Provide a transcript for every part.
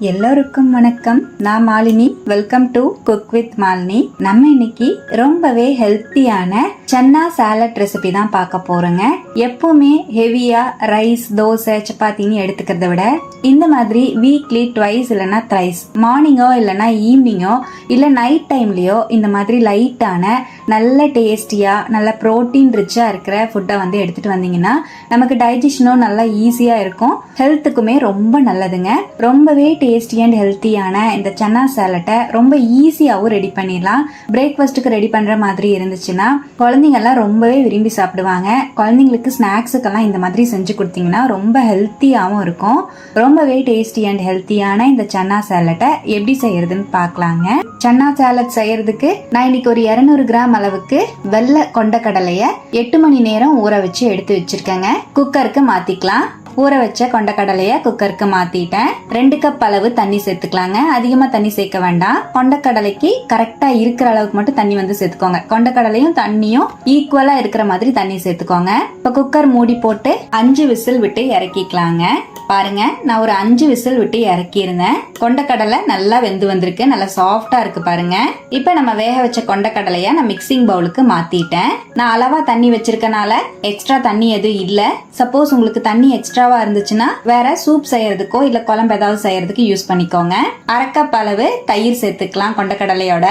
எல்லோருக்கும் வணக்கம். நான் Malini. Welcome to cook with Malini. நம்ம இன்னைக்கு ரொம்பவே ஹெல்த்தியான சன்னா சாலட் ரெசிபி தான் பார்க்க போறோங்க. எப்பவுமே ஹெவியா ரைஸ், தோசை, சப்பாத்தின்னு எடுத்துக்கிறத விட இந்த மாதிரி வீக்லி ட்வைஸ் இல்லைன்னா த்ரைஸ், மார்னிங்கோ இல்லைன்னா ஈவினிங்கோ இல்லை நைட் டைம்லயோ இந்த மாதிரி லைட்டான நல்ல டேஸ்டியா நல்ல ப்ரோட்டீன் ரிச்சா இருக்கிற ஃபுட்டை வந்து எடுத்துட்டு வந்தீங்கன்னா நமக்கு டைஜஷனும் நல்லா ஈஸியா இருக்கும், ஹெல்த்துக்குமே ரொம்ப நல்லதுங்க. ரொம்பவே டேஸ்டி அண்ட் ஹெல்த்தியான இந்த சன்னா சாலட்டை ரொம்ப ஈஸியாகவும் ரெடி பண்ணிடலாம். பிரேக்ஃபாஸ்ட்டுக்கு ரெடி பண்ற மாதிரி இருந்துச்சுன்னா குழந்தைங்க எல்லாம் ரொம்பவே விரும்பி சாப்பிடுவாங்க. குழந்தைங்களுக்கு ஸ்நாக்ஸுக்கெல்லாம் இந்த மாதிரி செஞ்சு கொடுத்தீங்கன்னா ரொம்ப ஹெல்த்தியாகவும் இருக்கும். ரொம்பவே டேஸ்டி அண்ட் ஹெல்த்தியான இந்த சன்னா சாலட்டை எப்படி செய்யறதுன்னு பார்க்கலாங்க. சன்னா சாலட் செய்யறதுக்கு நான் இன்னைக்கு ஒரு 200 கிராம் அளவுக்கு வெள்ளை கொண்டக்கடலைய 8 மணி நேரம் ஊற வச்சு எடுத்து வச்சிருக்கேங்க. குக்கருக்கு மாத்திக்கலாம். ஊற வச்ச கொண்டக்கடலைய குக்கருக்கு மாத்திட்டேன். 2 கப் அளவு தண்ணி சேர்த்துக்கலாங்க. அதிகமா தண்ணி சேர்க்க வேண்டாம். கொண்டக்கடலைக்கு கரெக்டா இருக்கிற அளவுக்கு மட்டும் தண்ணி வந்து சேர்த்துக்கோங்க. கொண்டக்கடலையும் தண்ணியும் ஈக்குவலா இருக்கிற மாதிரி தண்ணி சேர்த்துக்கோங்க. இப்ப குக்கர் மூடி போட்டு 5 விசில் விட்டு இறக்கிக்கலாங்க. பாருங்க, நான் ஒரு 5 விசில் விட்டு இறக்கி இருந்தேன். கொண்டக்கடலை நல்லா வெந்து வந்திருக்கு, நல்லா சாஃப்டா இருக்கு பாருங்க. இப்ப நம்ம வேக வச்ச கொண்டக்கடலைய நான் மிக்சிங் பவுலுக்கு மாத்திட்டேன். நான் அளவா தண்ணி வச்சிருக்கனால எக்ஸ்ட்ரா தண்ணி எதுவும் இல்ல. சப்போஸ் உங்களுக்கு தண்ணி எக்ஸ்ட்ராவா இருந்துச்சுன்னா வேற சூப் செய்யறதுக்கோ இல்ல குழம்பு ஏதாவது செய்யறதுக்கு யூஸ் பண்ணிக்கோங்க. 1/2 கப் அளவு தயிர் சேர்த்துக்கலாம். கொண்டக்கடலையோட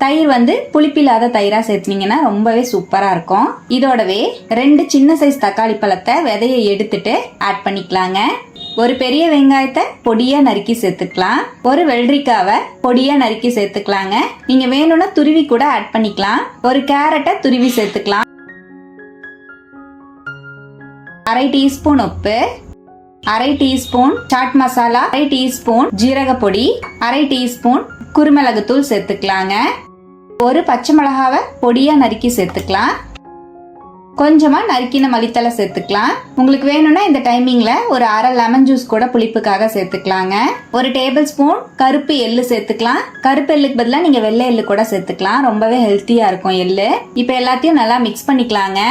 தயிர் வந்து புளிப்பில்லாத தயிரா சேர்த்துனீங்கன்னா ரொம்பவே சூப்பரா இருக்கும். இதோடவே 2 சின்ன சைஸ் தக்காளி பழத்தை விதையை எடுத்துட்டு ஆட் பண்ணிக்கலாங்க. ஒரு பெரிய வெங்காயத்தை பொடியா நறுக்கி சேர்த்துக்கலாம். ஒரு வெள்ளரிக்காவை பொடியா நறுக்கி சேர்த்துக்கலாங்க. நீங்க வேணும்னா துருவி கூட ஆட் பண்ணிக்கலாம். ஒரு கேரட்டை துருவி சேர்த்துக்கலாம். 1/2 டீஸ்பூன் உப்பு, 1/2 டீஸ்பூன் சாட் மசாலா, 1/2 டீஸ்பூன் ஜீரக பொடி, 1/2 டீஸ்பூன் குருமிளகுத்தூள் சேர்த்துக்கலாங்க. ஒரு பச்சை மிளகாவை பொடியா நறுக்கி சேர்த்துக்கலாம். கொஞ்சமா நறுக்கின மல்லித்தலை சேர்த்துக்கலாம். உங்களுக்கு வேணும்னா இந்த டைமிங்ல ஒரு 1/2 லெமன் ஜூஸ் கூட புளிப்புக்காக சேர்த்துக்கலாங்க. ஒரு டேபிள் ஸ்பூன் கருப்பு எள்ளு சேர்த்துக்கலாம். கருப்பு எள்ளுக்கு பதிலாக நீங்க வெள்ளை எள்ளு கூட சேர்த்துக்கலாம். ரொம்பவே ஹெல்த்தியா இருக்கும் எள்ளு. இப்ப எல்லாத்தையும் நல்லா மிக்ஸ் பண்ணிக்கலாங்க.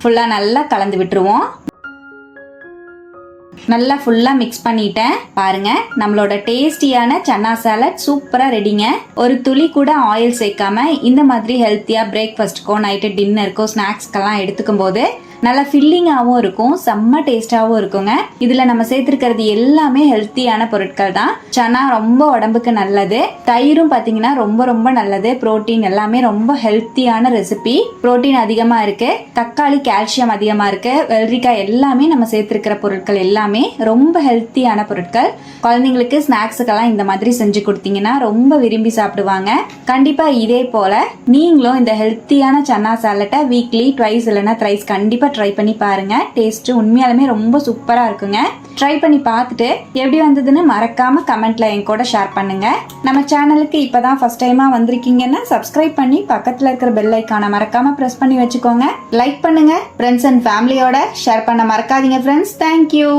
ஃபுல்லா நல்லா கலந்து விட்டுருவோம். நல்லா ஃபுல்லா மிக்ஸ் பண்ணிட்டேன். பாருங்க, நம்மளோட டேஸ்டியான சன்னா சாலட் சூப்பரா ரெடிங்க. ஒரு துளி கூட ஆயில் சேர்க்காம இந்த மாதிரி ஹெல்த்தியா பிரேக்ஃபாஸ்ட்க்கோ நைட்டு டின்னருக்கோ ஸ்நாக்ஸ்க்கெல்லாம் எடுத்துக்கும் போது நல்லா ஃபில்லிங்காகவும் இருக்கும், செம்ம டேஸ்டாகவும் இருக்குங்க. இதுல நம்ம சேர்த்திருக்கிறது எல்லாமே ஹெல்த்தியான பொருட்கள் தான். சன்னா ரொம்ப உடம்புக்கு நல்லது. தயிரும் பாத்தீங்கன்னா ரொம்ப ரொம்ப நல்லது. புரோட்டீன் எல்லாமே ரொம்ப ஹெல்த்தியான ரெசிபி. புரோட்டீன் அதிகமா இருக்கு, தக்காளி கால்சியம் அதிகமா இருக்கு, வெள்ளரிக்காய் எல்லாமே நம்ம சேர்த்திருக்கிற பொருட்கள் எல்லாமே ரொம்ப ஹெல்த்தியான பொருட்கள். குழந்தைங்களுக்கு ஸ்நாக்ஸுக்கெல்லாம் இந்த மாதிரி செஞ்சு கொடுத்தீங்கன்னா ரொம்ப விரும்பி சாப்பிடுவாங்க. கண்டிப்பா இதே போல நீங்களும் இந்த ஹெல்த்தியான சன்னா சாலட்டை வீக்லி ட்வைஸ் இல்லைன்னா த்ரைஸ் கண்டிப்பா ட்ரை பண்ணி பாருங்க. டேஸ்ட் உண்மையாலுமே ரொம்ப சூப்பரா இருக்குங்க. ட்ரை பண்ணி பார்த்துட்டு எப்படி வந்ததுன்னு மறக்காம கமெண்ட்ல என் கூட ஷேர் பண்ணுங்க. நம்ம சேனலுக்கு இப்பதான் ஃபர்ஸ்ட் டைமா வந்திருக்கீங்கன்னா சப்ஸ்கிரைப் பண்ணி பக்கத்துல இருக்கிற பெல் ஐகானை மறக்காம பிரஸ் பண்ணி வச்சுக்கோங்க. லைக் பண்ணுங்க. ஃப்ரெண்ட்ஸ் அண்ட் ஃபேமிலியோட ஷேர் பண்ண மறக்காதீங்க ஃப்ரெண்ட்ஸ். தேங்க்யூ.